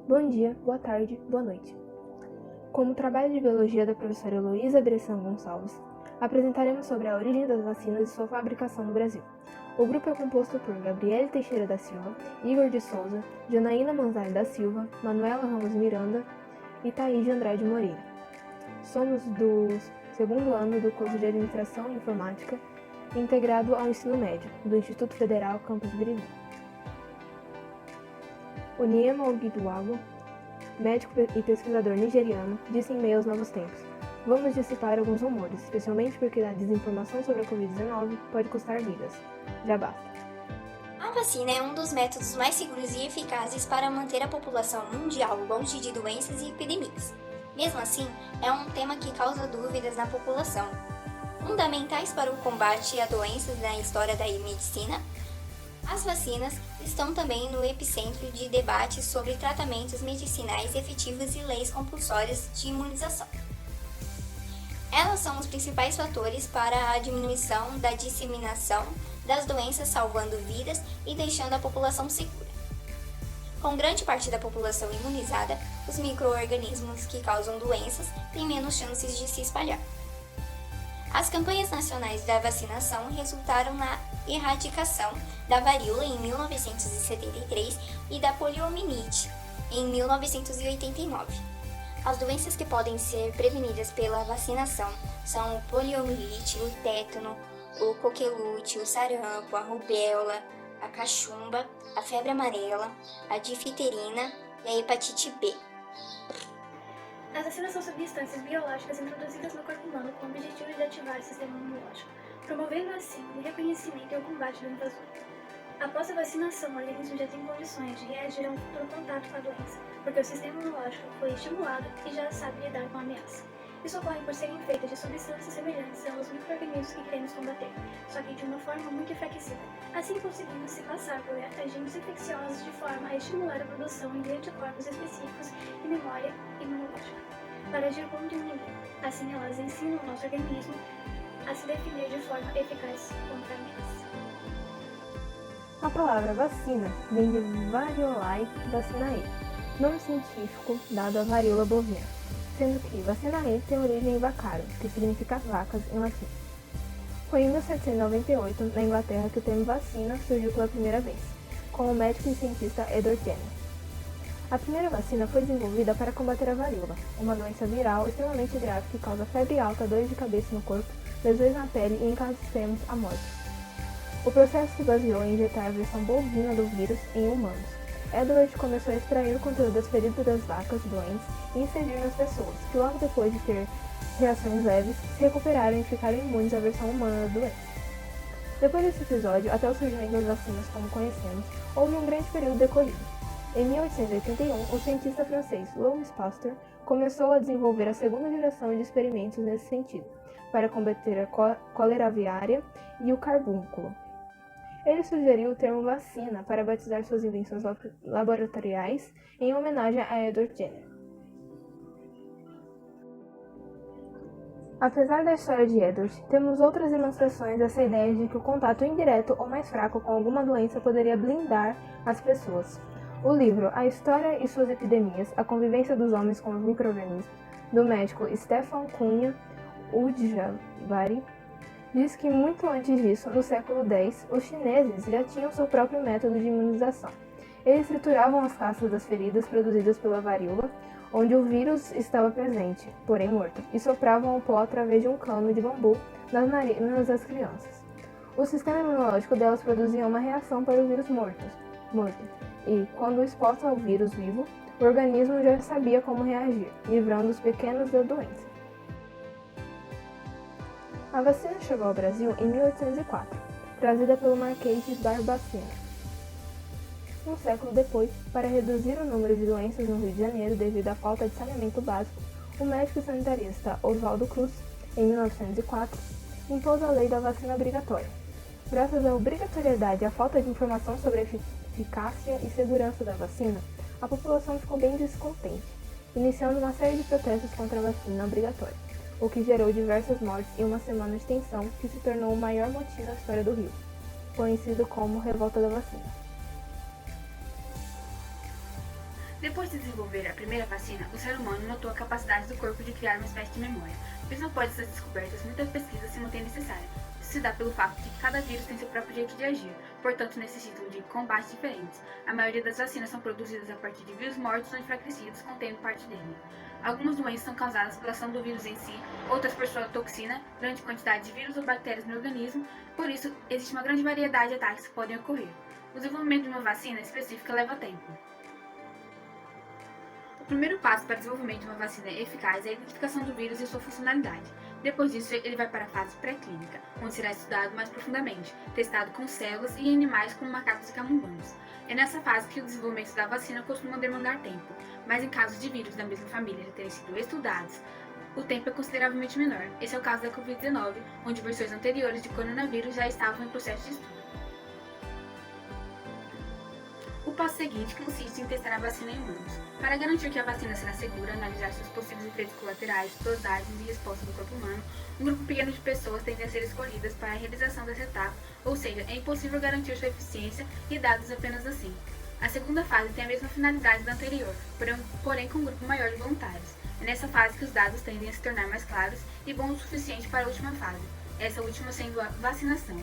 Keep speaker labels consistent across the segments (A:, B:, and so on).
A: Bom dia, boa tarde, boa noite. Como trabalho de biologia da professora Heloísa Bressan Gonçalves, apresentaremos sobre a origem das vacinas e sua fabricação no Brasil. O grupo é composto por Gabriele Teixeira da Silva, Igor de Souza, Janaína Manzari da Silva, Manuela Ramos Miranda e Thaís de Andrade Moreira. Somos do segundo ano do curso de Administração e Informática, integrado ao ensino médio, do Instituto Federal Campus Birigui. Onyema Ogidwago, médico e pesquisador nigeriano, disse em meio aos novos tempos: vamos dissipar alguns rumores, especialmente porque a desinformação sobre a Covid-19 pode custar vidas. Já basta.
B: A vacina é um dos métodos mais seguros e eficazes para manter a população mundial longe de doenças e epidemias. Mesmo assim, é um tema que causa dúvidas na população. Fundamentais para o combate a doenças na história da medicina, as vacinas estão também no epicentro de debates sobre tratamentos medicinais efetivos e leis compulsórias de imunização. Elas são os principais fatores para a diminuição da disseminação das doenças, salvando vidas e deixando a população segura. Com grande parte da população imunizada, os micro-organismos que causam doenças têm menos chances de se espalhar. As campanhas nacionais da vacinação resultaram na erradicação da varíola em 1973 e da poliomielite em 1989. As doenças que podem ser prevenidas pela vacinação são o poliomielite, o tétano, o coqueluche, o sarampo, a rubéola, a cachumba, a febre amarela, a difterina e a hepatite B.
C: As vacinas são substâncias biológicas introduzidas no corpo humano com o objetivo de ativar o sistema imunológico, promovendo assim o reconhecimento e o combate do invasor. Após a vacinação, o organismo já tem condições de reagir ao futuro contato com a doença, porque o sistema imunológico foi estimulado e já sabe lidar com a ameaça. Isso ocorre por serem feitas de substâncias semelhantes aos micro-organismos que queremos combater, só que de uma forma muito enfraquecida. Assim conseguimos se passar por agentes infecciosos de forma a estimular a produção de anticorpos específicos e memória imunológica para agir contra o inimigo. Assim, elas ensinam o nosso organismo a se defender de forma eficaz contra a ameaça.
A: A palavra vacina vem de Variolae vacinae, nome científico dado à varíola bovina, sendo que vacinae tem origem em vacaro, que significa vacas em latim. Foi em 1798, na Inglaterra, que o termo vacina surgiu pela primeira vez, com o médico e cientista Edward Jenner. A primeira vacina foi desenvolvida para combater a varíola, uma doença viral extremamente grave que causa febre alta, dores de cabeça no corpo, lesões na pele e, em casos extremos, a morte. O processo se baseou em injetar a versão bovina do vírus em humanos. Edward começou a extrair o conteúdo das feridas das vacas doentes e inserir nas pessoas, que logo depois de ter reações leves, se recuperaram e ficaram imunes à versão humana da doença. Depois desse episódio, até o surgimento das vacinas como conhecemos, houve um grande período decorrido. Em 1881, o cientista francês Louis Pasteur começou a desenvolver a segunda geração de experimentos nesse sentido, para combater a cólera aviária e o carbúnculo. Ele sugeriu o termo vacina para batizar suas invenções laboratoriais em homenagem a Edward Jenner. Apesar da história de Edward, temos outras demonstrações dessa ideia de que o contato indireto ou mais fraco com alguma doença poderia blindar as pessoas. O livro A História e Suas Epidemias, A Convivência dos Homens com os Micro-Organismos, do médico Stefan Cunha Ujvari, diz que muito antes disso, no século X, os chineses já tinham seu próprio método de imunização. Eles trituravam as cascas das feridas produzidas pela varíola, onde o vírus estava presente, porém morto, e sopravam o pó através de um cano de bambu nas narinas das crianças. O sistema imunológico delas produzia uma reação para o vírus morto, e, quando exposto ao vírus vivo, o organismo já sabia como reagir, livrando os pequenos da doença. A vacina chegou ao Brasil em 1804, trazida pelo Marquês de Barbacena. Um século depois, para reduzir o número de doenças no Rio de Janeiro devido à falta de saneamento básico, o médico sanitarista Oswaldo Cruz, em 1904, impôs a lei da vacina obrigatória. Graças à obrigatoriedade e à falta de informação sobre a eficácia e segurança da vacina, a população ficou bem descontente, iniciando uma série de protestos contra a vacina obrigatória, o que gerou diversas mortes e uma semana de tensão que se tornou o maior motim da história do Rio, conhecido como Revolta da Vacina.
D: Depois de desenvolver a primeira vacina, o ser humano notou a capacidade do corpo de criar uma espécie de memória. Mesmo após essas descobertas, muita pesquisa se mantém necessária. Isso se dá pelo fato de que cada vírus tem seu próprio jeito de agir, portanto necessitam de combates diferentes. A maioria das vacinas são produzidas a partir de vírus mortos ou enfraquecidos contendo parte dele. Algumas doenças são causadas pela ação do vírus em si, outras por sua toxina, grande quantidade de vírus ou bactérias no organismo, por isso existe uma grande variedade de ataques que podem ocorrer. O desenvolvimento de uma vacina específica leva tempo. O primeiro passo para o desenvolvimento de uma vacina eficaz é a identificação do vírus e sua funcionalidade. Depois disso, ele vai para a fase pré-clínica, onde será estudado mais profundamente, testado com células e em animais como macacos e camundongos. É nessa fase que o desenvolvimento da vacina costuma demandar tempo, mas em casos de vírus da mesma família já terem sido estudados, o tempo é consideravelmente menor. Esse é o caso da Covid-19, onde versões anteriores de coronavírus já estavam em processo de estudo. O passo seguinte consiste em testar a vacina em humanos. Para garantir que a vacina será segura, analisar seus possíveis efeitos colaterais, dosagens e resposta do corpo humano, um grupo pequeno de pessoas tende a ser escolhidas para a realização dessa etapa, ou seja, é impossível garantir sua eficiência e dados apenas assim. A segunda fase tem a mesma finalidade da anterior, porém com um grupo maior de voluntários. É nessa fase que os dados tendem a se tornar mais claros e bons o suficiente para a última fase, essa última sendo a vacinação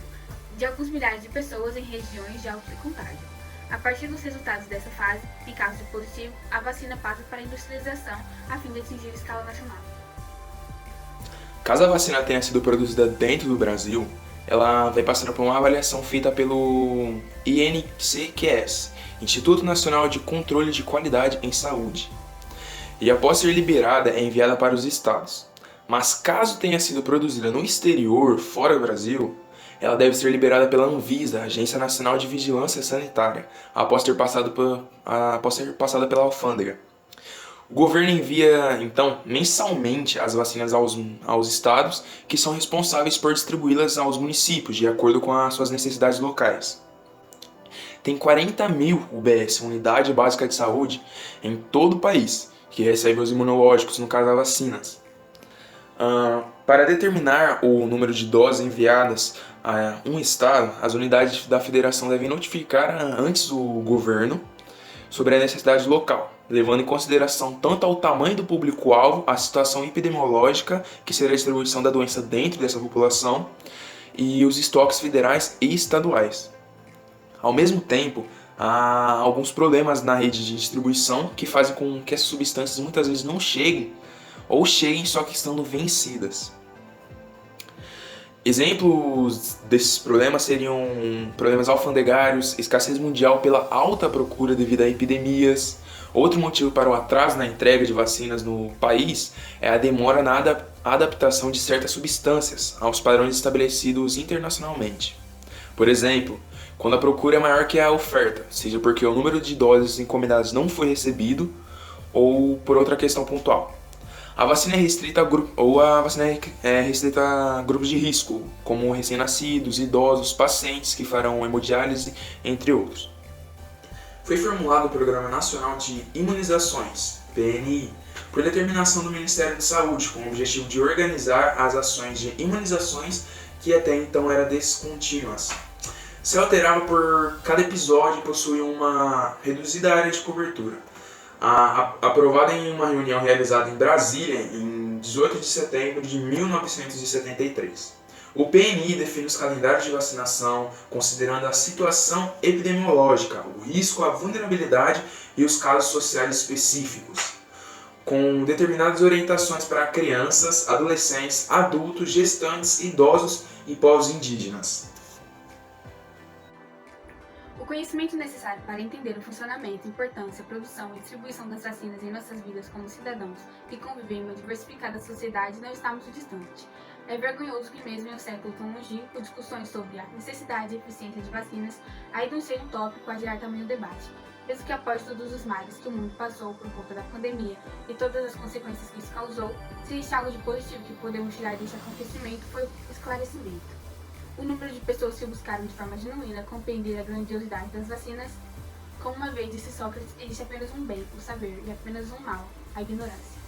D: de alguns milhares de pessoas em regiões de alto contágio. A partir dos resultados dessa fase, em caso de positivo, a vacina passa para a industrialização a fim de atingir a escala nacional.
E: Caso a vacina tenha sido produzida dentro do Brasil, ela vai passar por uma avaliação feita pelo INCQS, Instituto Nacional de Controle de Qualidade em Saúde. E após ser liberada, é enviada para os estados. Mas caso tenha sido produzida no exterior, fora do Brasil, ela deve ser liberada pela Anvisa, Agência Nacional de Vigilância Sanitária, após ser passada pela alfândega. O governo envia, então, mensalmente as vacinas aos estados, que são responsáveis por distribuí-las aos municípios, de acordo com as suas necessidades locais. Tem 40 mil UBS, Unidade Básica de Saúde, em todo o país, que recebem os imunológicos, no caso das vacinas. Para determinar o número de doses enviadas a um estado, as unidades da federação devem notificar antes o governo sobre a necessidade local, levando em consideração tanto o tamanho do público-alvo, a situação epidemiológica, que será a distribuição da doença dentro dessa população, e os estoques federais e estaduais. Ao mesmo tempo, há alguns problemas na rede de distribuição que fazem com que essas substâncias muitas vezes não cheguem, ou cheguem só que estando vencidas. Exemplos desses problemas seriam problemas alfandegários, escassez mundial pela alta procura devido a epidemias. Outro motivo para o atraso na entrega de vacinas no país é a demora na adaptação de certas substâncias aos padrões estabelecidos internacionalmente. Por exemplo, quando a procura é maior que a oferta, seja porque o número de doses encomendadas não foi recebido ou por outra questão pontual. A vacina é restrita a grupos de risco, como recém-nascidos, idosos, pacientes que farão hemodiálise, entre outros. Foi formulado o Programa Nacional de Imunizações, PNI, por determinação do Ministério da Saúde, com o objetivo de organizar as ações de imunizações que até então eram descontínuas. Se alterava por cada episódio e possui uma reduzida área de cobertura. Aprovada em uma reunião realizada em Brasília em 18 de setembro de 1973. O PNI define os calendários de vacinação, considerando a situação epidemiológica, o risco, a vulnerabilidade e os casos sociais específicos, com determinadas orientações para crianças, adolescentes, adultos, gestantes, idosos e povos indígenas.
D: O conhecimento necessário para entender o funcionamento, importância, produção e distribuição das vacinas em nossas vidas como cidadãos que convivem em uma diversificada sociedade não está muito distante. É vergonhoso que mesmo em um século tão longínquo, discussões sobre a necessidade e eficiência de vacinas ainda não sejam um tópico a gerar tamanho debate. Mesmo que após todos os males que o mundo passou por conta da pandemia e todas as consequências que isso causou, se existe algo de positivo que podemos tirar deste acontecimento foi o esclarecimento. O número de pessoas que buscaram de forma genuína compreender a grandiosidade das vacinas, como uma vez disse Sócrates, existe apenas um bem, o saber, e apenas um mal, a ignorância.